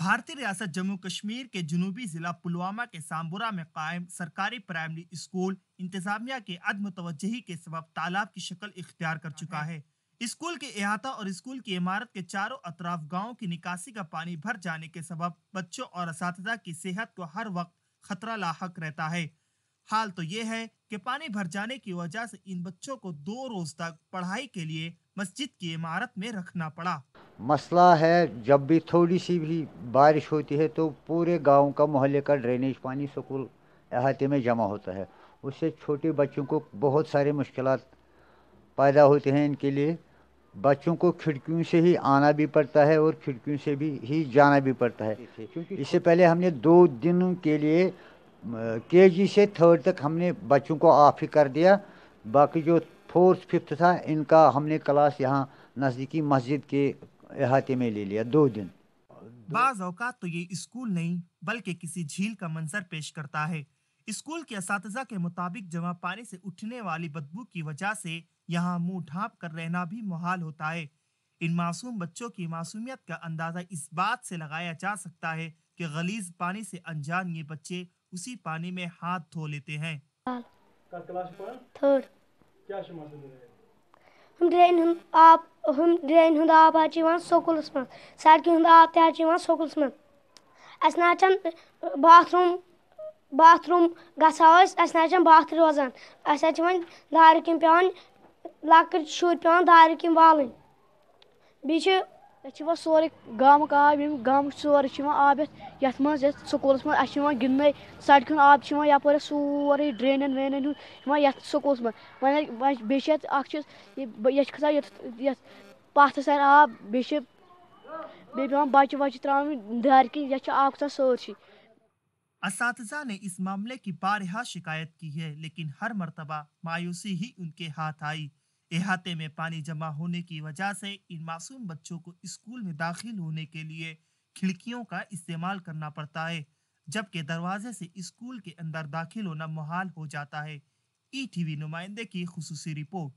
भारतीय रियासत जम्मू कश्मीर के जनूबी जिला पुलवामा के सांबुरा में कायम सरकारी प्राइमरी स्कूल इंतजामिया के अदम तवज्जही के सबब तालाब की शक्ल इख्तियार कर चुका है। स्कूल के अहाता और स्कूल की इमारत के चारों अतराफ गांव की निकासी का पानी भर जाने के सबब बच्चों और असातिज़ा की सेहत को हर वक्त खतरा लाहक रहता है। हाल तो ये है कि पानी भर जाने की वजह से इन बच्चों को 2 रोज तक पढ़ाई के लिए मस्जिद की इमारत में रखना पड़ा। मसला है, जब भी थोड़ी सी भी बारिश होती है तो पूरे गांव का मोहल्ले का ड्रेनेज पानी स्कूल अहाते में जमा होता है। उससे छोटे बच्चों को बहुत सारी मुश्किलात पैदा होते हैं। इनके लिए बच्चों को खिड़कियों से ही आना भी पड़ता है और खिड़कियों से भी ही जाना भी पड़ता है। क्योंकि इससे पहले हमने 2 दिनों के लिए केजी से थर्ड तक हमने बच्चों को ऑफ ही कर दिया। बाकी जो फोर्थ फिफ्थ था इनका हमने क्लास यहाँ नज़दीकी मस्जिद के अहाते में ले लिया 2 दिन। बाज औकात तो ये स्कूल नहीं बल्कि किसी झील का मंजर पेश करता है। स्कूल के असातिज़ा के मुताबिक जमा पानी से उठने वाली बदबू की वजह से यहाँ मुंह ढांप कर रहना भी मुहाल होता है। इन मासूम बच्चों की मासूमियत का अंदाजा इस बात से लगाया जा सकता है कि गलीज पानी से अनजान ये बच्चे उसी पानी में हाथ धो लेते हैं। थर्ड हम ड्रेन हूँ आब स्कूलस मज सड़क हूँ आब तक स्कूलस मज अस बाथरूम गसान बाथ रोजान अस वन दार किन पे लकट शुर पे दार किन वाल वो सोरे गाँव आब गाँव सोरे आब ये स्कूलस मज गिंदे सड़क आब यप सोरे ड्रेन वेन ये स्कूलस मज वन बे खसान पथ सर आब बे बच्चे वच्चे त्रावन दार किन आब खसान सरसी। असातिज़ा ने इस मामले की बारहा शिकायत की है, लेकिन हर मर्तबा मायूसी ही उनके हाथ आई। इहाते में पानी जमा होने की वजह से इन मासूम बच्चों को स्कूल में दाखिल होने के लिए खिड़कियों का इस्तेमाल करना पड़ता है, जबकि दरवाजे से स्कूल के अंदर दाखिल होना मुहाल हो जाता है। ईटीवी नुमाइंदे की खुसूसी रिपोर्ट।